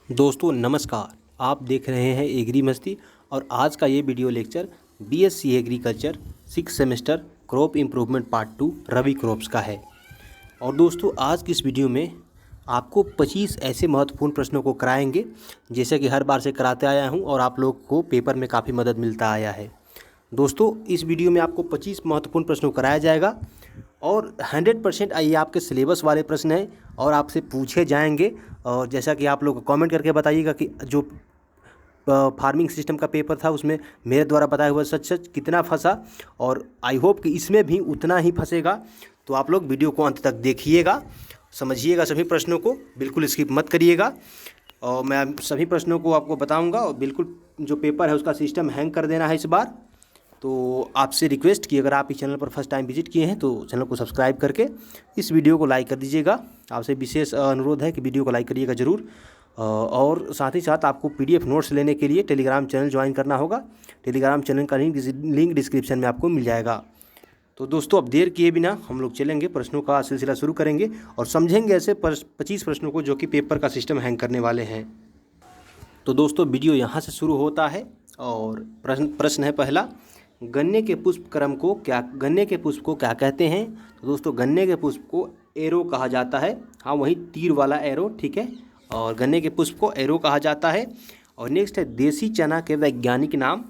दोस्तों नमस्कार। आप देख रहे हैं एग्री मस्ती और आज का ये video lecture BSc agriculture 6 semester crop improvement part 2 रबी क्रॉप्स का है। और दोस्तों आज की इस वीडियो में आपको 25 ऐसे महत्वपूर्ण प्रश्नों को कराएंगे जैसे कि हर बार से कराते आया हूं और आप लोग को पेपर में काफ़ी मदद मिलता आया है। दोस्तों इस वीडियो में आपको 25 महत्वपूर्ण प्रश्नों को कराया जाएगा और 100% ये आपके सिलेबस वाले प्रश्न हैं और आपसे पूछे जाएंगे। और जैसा कि आप लोग कमेंट करके बताइएगा कि जो फार्मिंग सिस्टम का पेपर था उसमें मेरे द्वारा बताया हुआ सच सच कितना फंसा, और आई होप कि इसमें भी उतना ही फंसेगा। तो आप लोग वीडियो को अंत तक देखिएगा, समझिएगा सभी प्रश्नों को, बिल्कुल स्किप मत करिएगा। और मैं सभी प्रश्नों को आपको बताऊंगा और बिल्कुल जो पेपर है उसका सिस्टम हैंग कर देना है इस बार। तो आपसे रिक्वेस्ट कि अगर आप इस चैनल पर फर्स्ट टाइम विजिट किए हैं तो चैनल को सब्सक्राइब करके इस वीडियो को लाइक कर दीजिएगा। आपसे विशेष अनुरोध है कि वीडियो को लाइक करिएगा ज़रूर। और साथ ही साथ आपको पीडीएफ नोट्स लेने के लिए टेलीग्राम चैनल ज्वाइन करना होगा। टेलीग्राम चैनल का लिंक डिस्क्रिप्शन में आपको मिल जाएगा। तो दोस्तों अब देर किए बिना हम लोग चलेंगे, प्रश्नों का सिलसिला शुरू करेंगे और समझेंगे ऐसे 25 प्रश्नों को जो कि पेपर का सिस्टम हैंग करने वाले हैं। तो दोस्तों वीडियो यहाँ से शुरू होता है और प्रश्न है पहला, गन्ने के पुष्प को क्या कहते हैं। तो दोस्तों गन्ने के पुष्प को एरो कहा जाता है। हाँ, वही तीर वाला एरो, ठीक है। और गन्ने के पुष्प को एरो कहा जाता है। और नेक्स्ट है देसी चना के वैज्ञानिक नाम।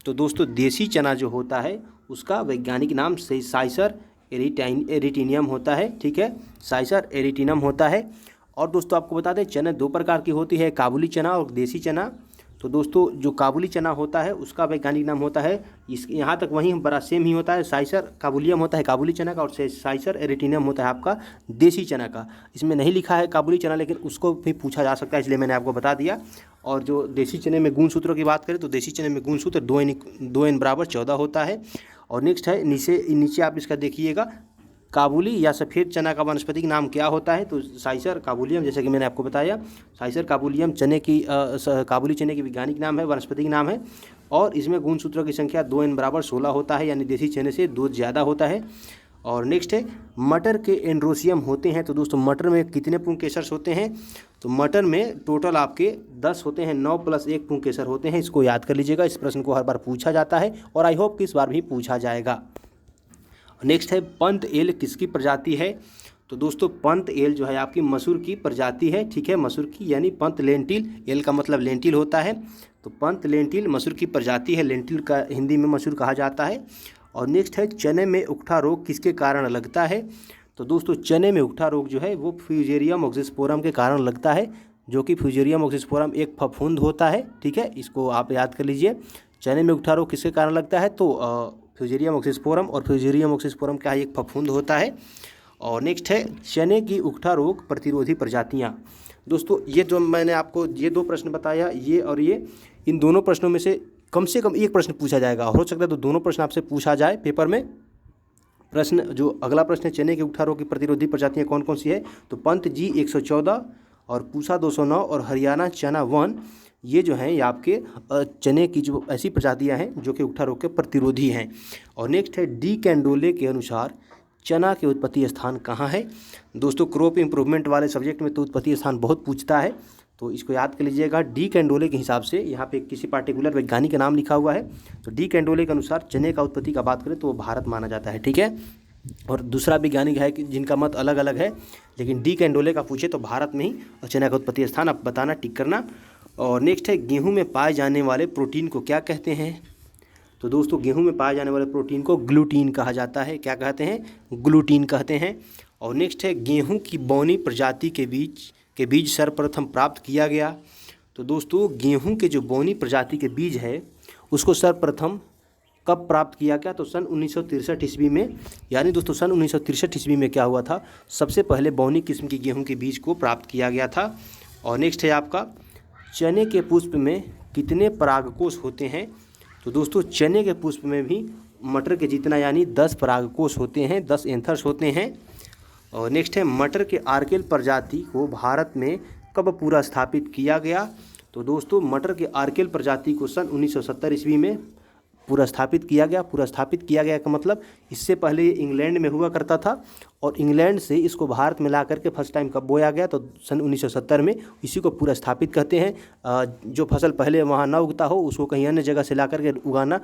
तो दोस्तों देसी चना जो होता है उसका वैज्ञानिक नाम साइसर एरिटीनियम होता है, ठीक है। साइसर एरिटीनियम होता है। और दोस्तों आपको बता दें चना दो प्रकार की होती है, काबुली चना और देसी चना। तो दोस्तों जो काबुली चना होता है उसका वैज्ञानिक नाम होता है, इस यहाँ तक वहीं बड़ा सेम ही होता है, साइसर काबुलियम होता है काबुली चना का, और साइसर एरिटीनियम होता है आपका देसी चना का। इसमें नहीं लिखा है काबुली चना, लेकिन उसको भी पूछा जा सकता है, इसलिए मैंने आपको बता दिया। और जो देसी चने में गुणसूत्रों की बात करें तो देसी चने में गुणसूत्र 2n बराबर 14 होता है। और नेक्स्ट है नीचे आप इसका देखिएगा, काबुली या सफ़ेद चना का वानस्पतिक नाम क्या होता है। तो साइसर काबुलियम, जैसे कि मैंने आपको बताया, साइसर काबुलियम काबुली चने की वैज्ञानिक नाम है, वानस्पतिक नाम है। और इसमें गुणसूत्रों की संख्या 2n बराबर 16 होता है, यानी देसी चने से 2 ज़्यादा होता है। और नेक्स्ट है मटर के एंड्रोसियम होते हैं। तो दोस्तों मटर में कितने पुंकेसर्स होते हैं। तो मटर में टोटल आपके 10 होते हैं, 9 + 1 पुंकेसर होते हैं। इसको याद कर लीजिएगा, इस प्रश्न को हर बार पूछा जाता है और आई होप कि इस बार भी पूछा जाएगा। नेक्स्ट है पंत एल किसकी प्रजाति है। तो दोस्तों पंत एल जो है आपकी मसूर की प्रजाति है, ठीक है, मसूर की, यानी पंत लेंटिल, एल का मतलब लेंटिल होता है। तो पंत लेंटिल मसूर की प्रजाति है, लेंटिल का हिंदी में मसूर कहा जाता है। और नेक्स्ट है चने में उकठा रोग किसके कारण लगता है। तो दोस्तों चने में उकठा रोग जो है वो फ्यूजेरियम ऑक्सीस्पोरम के कारण लगता है, जो कि फ्यूजेरियम ऑक्सीस्पोरम एक फफूंद होता है, ठीक है। इसको आप याद कर लीजिए, चने में उकठा रोग किसके कारण लगता है, तो फ्यूजेरियम ऑक्सीस्पोरम, और फ्यूजेरियम ऑक्सीस्पोरम क्या एक फफूंद होता है। और नेक्स्ट है चने की उकठा रोग प्रतिरोधी प्रजातियां। दोस्तों ये जो मैंने आपको ये 2 प्रश्न बताया, ये और ये, इन दोनों प्रश्नों में से कम एक प्रश्न पूछा जाएगा, हो सकता है तो दोनों प्रश्न आपसे पूछा जाए पेपर में। प्रश्न जो अगला प्रश्न है, चने के उकठा रोग की प्रतिरोधी प्रजातियां कौन कौन सी है। तो पंत जी 114 और पूसा 209 और हरियाणा चना 1, ये जो हैं ये आपके चने की जो ऐसी प्रजातियां हैं जो कि उकठा रोग के प्रतिरोधी हैं। और नेक्स्ट है डी कैंडोले के अनुसार चना के उत्पत्ति स्थान कहाँ है। दोस्तों क्रॉप इम्प्रूवमेंट वाले सब्जेक्ट में तो उत्पत्ति स्थान बहुत पूछता है, तो इसको याद कर लीजिएगा। डी कैंडोले के हिसाब से यहाँ पे किसी पार्टिकुलर वैज्ञानिक का नाम लिखा हुआ है, तो डी कैंडोले के अनुसार चने का उत्पत्ति का बात करें तो वो भारत माना जाता है, ठीक है। और दूसरा वैज्ञानिक है कि जिनका मत अलग अलग है, लेकिन डी कैंडोले का पूछे तो भारत में ही चने का उत्पत्ति स्थान आप बताना, टिक करना। और नेक्स्ट है गेहूं में पाए जाने वाले प्रोटीन को क्या कहते हैं। तो दोस्तों गेहूं में पाए जाने वाले प्रोटीन को ग्लूटीन कहा जाता है। क्या कहते हैं, ग्लूटीन कहते हैं। और नेक्स्ट है गेहूं की बौनी प्रजाति के बीज सर्वप्रथम प्राप्त किया गया। तो दोस्तों गेहूं के जो बौनी प्रजाति के बीज है उसको सर्वप्रथम कब प्राप्त किया गया, तो सन 1963 ईस्वी में। यानी दोस्तों सन 1963 ईस्वी में क्या हुआ था, सबसे पहले बौनी किस्म की गेहूं के बीज को प्राप्त किया गया था। और नेक्स्ट है आपका चने के पुष्प में कितने परागकोश होते हैं। तो दोस्तों चने के पुष्प में भी मटर के जितना यानी 10 परागकोश होते हैं, 10 एंथर्स होते हैं। और नेक्स्ट है मटर के आर्केल प्रजाति को भारत में कब पूरा स्थापित किया गया। तो दोस्तों मटर के आर्केल प्रजाति को सन 1970 ईस्वी में पुनर्स्थापित किया गया। पुनर्स्थापित किया गया का मतलब इससे पहले ये इंग्लैंड में हुआ करता था और इंग्लैंड से इसको भारत में ला करके फर्स्ट टाइम कब बोया गया, तो सन 1970 में। इसी को पुनर्स्थापित कहते हैं। जो फसल पहले वहाँ ना उगता हो उसको कहीं अन्य जगह से ला करके उगाना,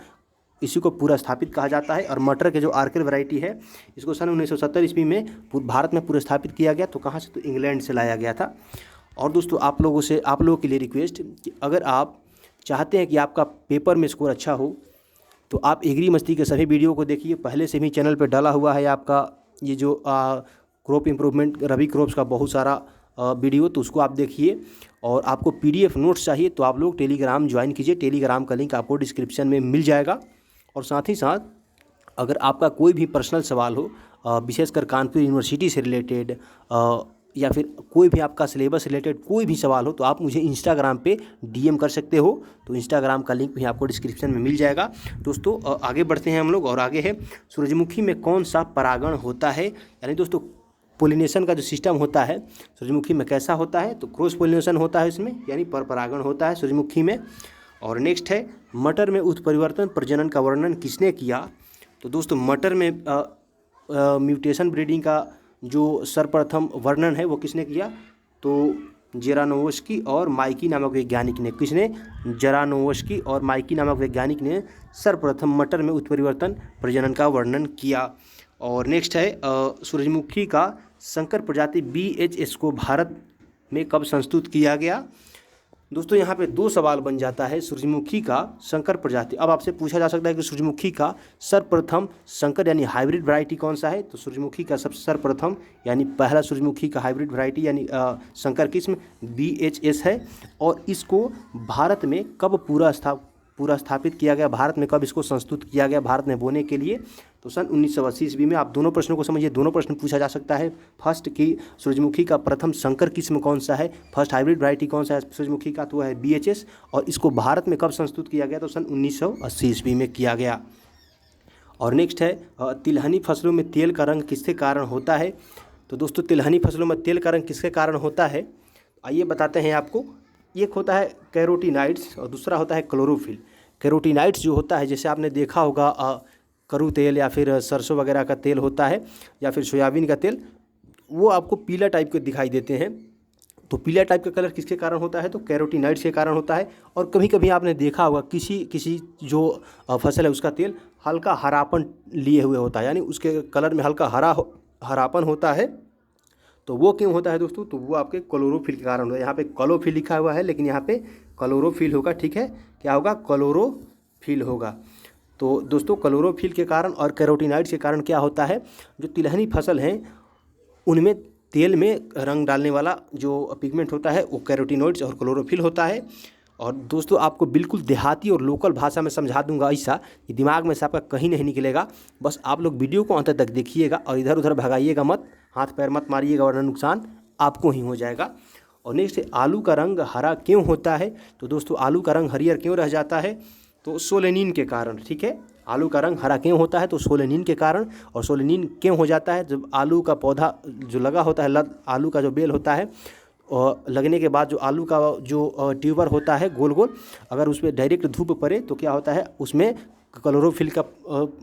इसी को पुनर्स्थापित कहा जाता है। और मटर के जो आर्किल वैरायटी है इसको सन 1970 ईस्वी में भारत में पुनर्स्थापित किया गया। तो कहाँ से, तो इंग्लैंड से लाया गया था। और दोस्तों आप लोगों के लिए रिक्वेस्ट कि अगर आप चाहते हैं कि आपका पेपर में स्कोर अच्छा हो तो आप एग्री मस्ती के सभी वीडियो को देखिए। पहले से भी चैनल पर डाला हुआ है आपका ये जो क्रॉप इम्प्रूवमेंट रबी क्रॉप्स का बहुत सारा वीडियो, तो उसको आप देखिए। और आपको PDF नोट्स चाहिए तो आप लोग टेलीग्राम ज्वाइन कीजिए। टेलीग्राम का लिंक आपको डिस्क्रिप्शन में मिल जाएगा। और साथ ही साथ अगर आपका कोई भी पर्सनल सवाल हो, विशेषकर कानपुर यूनिवर्सिटी से रिलेटेड या फिर कोई भी आपका सिलेबस रिलेटेड कोई भी सवाल हो, तो आप मुझे इंस्टाग्राम पे DM कर सकते हो। तो इंस्टाग्राम का लिंक भी आपको डिस्क्रिप्शन में मिल जाएगा। दोस्तों आगे बढ़ते हैं हम लोग, और आगे है सूरजमुखी में कौन सा परागण होता है, यानी दोस्तों पोलिनेशन का जो सिस्टम होता है सूरजमुखी में कैसा होता है, तो क्रॉस पोलिनेशन होता है इसमें, यानी पर परागण होता है सूरजमुखी में। और नेक्स्ट है मटर में उत्परिवर्तन प्रजनन का वर्णन किसने किया, तो दोस्तों मटर में म्यूटेशन ब्रीडिंग का जो सर्वप्रथम वर्णन है वो किसने किया, तो जेरानोवस्की और माइकी नामक वैज्ञानिक ने। किसने, जेरानोवस्की और माइकी नामक वैज्ञानिक ने सर्वप्रथम मटर में उत्परिवर्तन प्रजनन का वर्णन किया। और नेक्स्ट है सूरजमुखी का संकर प्रजाति BHS को भारत में कब संस्तुत किया गया। दोस्तों यहाँ पे 2 सवाल बन जाता है। सूरजमुखी का संकर प्रजाति, अब आपसे पूछा जा सकता है कि सूरजमुखी का सर्वप्रथम संकर यानी हाइब्रिड वैरायटी कौन सा है, तो सूरजमुखी का सबसे सर्वप्रथम यानी पहला सूरजमुखी का हाइब्रिड वैरायटी यानी संकर किस्म BHS है। और इसको भारत में कब पूरा स्थापित किया गया, भारत में कब इसको संस्तुत किया गया भारत में बोने के लिए, तो सन 1980 ईस्वी में। आप दोनों प्रश्नों को समझिए, दोनों प्रश्न पूछा जा सकता है। फर्स्ट की सूरजमुखी का प्रथम संकर किस्म कौन सा है, फर्स्ट हाइब्रिड वैरायटी कौन सा है सूरजमुखी का, तो वह है BHS। और इसको भारत में कब संस्तुत किया गया, तो सन 1980 ईस्वी में किया गया। और नेक्स्ट है तिलहनी फसलों में तेल का रंग किसके कारण होता है, तो दोस्तों तिलहनी फसलों में तेल का रंग किसके कारण होता है, आइए बताते हैं आपको। एक होता है कैरोटीनाइड्स और दूसरा होता है क्लोरोफिल। कैरोटीनाइड्स जो होता है, जैसे आपने देखा होगा करू तेल या फिर सरसों वगैरह का तेल होता है या फिर सोयाबीन का तेल, वो आपको पीला टाइप के दिखाई देते हैं। तो पीला टाइप का कलर किसके कारण होता है, तो कैरोटीनाइड्स के कारण होता है। और कभी कभी आपने देखा होगा किसी जो फसल है उसका तेल हल्का हरापन लिए हुए होता है, यानी उसके कलर में हल्का हरापन होता है। तो वो क्यों होता है दोस्तों, तो वो आपके क्लोरोफिल के कारण होता है। यहाँ पे क्लोरोफिल लिखा हुआ है लेकिन यहाँ पे क्लोरोफिल होगा, ठीक है, क्या होगा, क्लोरोफिल होगा। तो दोस्तों क्लोरोफिल के कारण और कैरोटीनाइड्स के कारण क्या होता है, जो तिलहनी फसल हैं उनमें तेल में रंग डालने वाला जो पिगमेंट होता है वो कैरोटीनॉइड्स और क्लोरोफिल होता है। और दोस्तों आपको बिल्कुल देहाती और लोकल भाषा में समझा दूंगा ऐसा कि दिमाग में से आपका कहीं नहीं निकलेगा। बस आप लोग वीडियो को अंत तक देखिएगा और इधर उधर भगाइएगा मत, हाथ पैर मत मारिएगा वरना नुकसान आपको ही हो जाएगा। और नेक्स्ट आलू का रंग हरा क्यों होता है, तो दोस्तों आलू का रंग हरियर क्यों रह जाता है, तो सोलेनिन के कारण, ठीक है। आलू का रंग हरा क्यों होता है, तो सोलेनिन के कारण। और सोलेनिन क्यों हो जाता है, जब आलू का पौधा जो लगा होता है, आलू का जो बेल होता है और लगने के बाद जो आलू का जो ट्यूबर होता है गोल गोल, अगर उस पर डायरेक्ट धूप पड़े तो क्या होता है, उसमें क्लोरोफिल का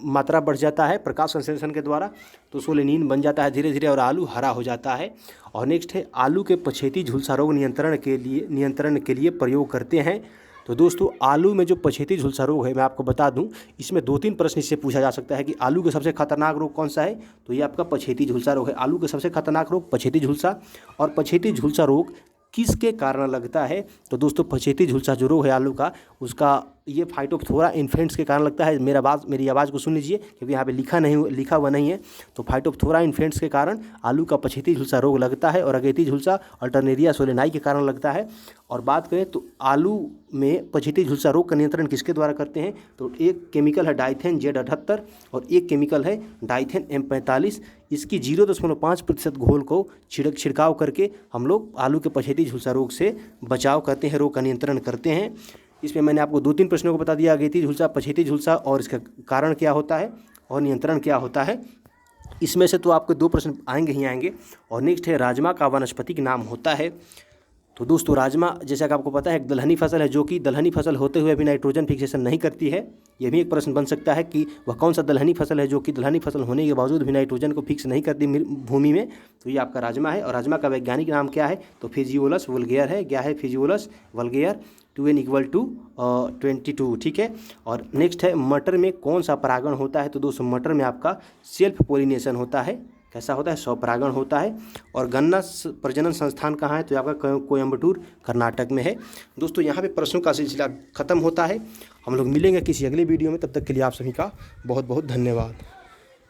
मात्रा बढ़ जाता है प्रकाश संश्लेषण के द्वारा, तो सोलेनिन बन जाता है धीरे धीरे और आलू हरा हो जाता है। और नेक्स्ट है आलू के पछेती झुलसा रोग नियंत्रण के लिए प्रयोग करते हैं। तो दोस्तों आलू में जो पछेती झुलसा रोग है, मैं आपको बता दूं, इसमें 2-3 प्रश्न इससे पूछा जा सकता है कि आलू का सबसे खतरनाक रोग कौन सा है, तो ये आपका पछेती झुलसा रोग है। आलू का सबसे खतरनाक रोग पछेती झुलसा। और पछेती झुलसा रोग किसके कारण लगता है, तो दोस्तों पछेती झुलसा जो रोग है आलू का, उसका ये फाइटोप्थोरा इन्फेंट्स के कारण लगता है। मेरी आवाज़ को सुन लीजिए क्योंकि यहाँ पे लिखा हुआ नहीं है। तो फाइटोप्थोरा इन्फेंट्स के कारण आलू का पछेती झुलसा रोग लगता है और अगेती झुलसा अल्टरनेरिया सोलेनाई के कारण लगता है। और बात करें तो आलू में पछेती झुलसा रोग का नियंत्रण किसके द्वारा करते हैं, तो एक केमिकल है डाइथेन Z78 और एक केमिकल है डाइथेन M45। इसकी 0.5% घोल को छिड़काव करके हम लोग आलू के पछेती झुलसा रोग से बचाव करते हैं, रोग का नियंत्रण करते हैं। इसमें मैंने आपको 2-3 प्रश्नों को बता दिया, अगेती झुलसा, पछेती झुलसा और इसका कारण क्या होता है और नियंत्रण क्या होता है। इसमें से तो आपको 2 प्रश्न आएंगे ही आएंगे। और नेक्स्ट है राजमा का वानस्पतिक नाम होता है, तो दोस्तों राजमा जैसा कि आपको पता है एक दलहनी फसल है, जो कि दलहनी फसल होते हुए भी नाइट्रोजन फिक्सेशन नहीं करती है। ये भी एक प्रश्न बन सकता है कि वह कौन सा दलहनी फसल है जो कि दलहनी फसल होने के बावजूद भी नाइट्रोजन को फिक्स नहीं करती भूमि में। तो ये आपका राजमा है। और राजमा का वैज्ञानिक नाम क्या है? तो फिजियोलस वल्गेयर है। क्या है? फिजियोलस वल्गेयर। 2n = 22, ठीक है। और नेक्स्ट है मटर में कौन सा परागण होता है? तो दोस्तों मटर में आपका सेल्फ पोलिनेशन होता है। कैसा होता है? स्वपरागण होता है। और गन्ना प्रजनन संस्थान कहाँ है? तो आपका कोयम्बटूर कर्नाटक में है। दोस्तों यहाँ पे प्रश्नों का सिलसिला खत्म होता है। हम लोग मिलेंगे किसी अगले वीडियो में, तब तक के लिए आप सभी का बहुत बहुत धन्यवाद।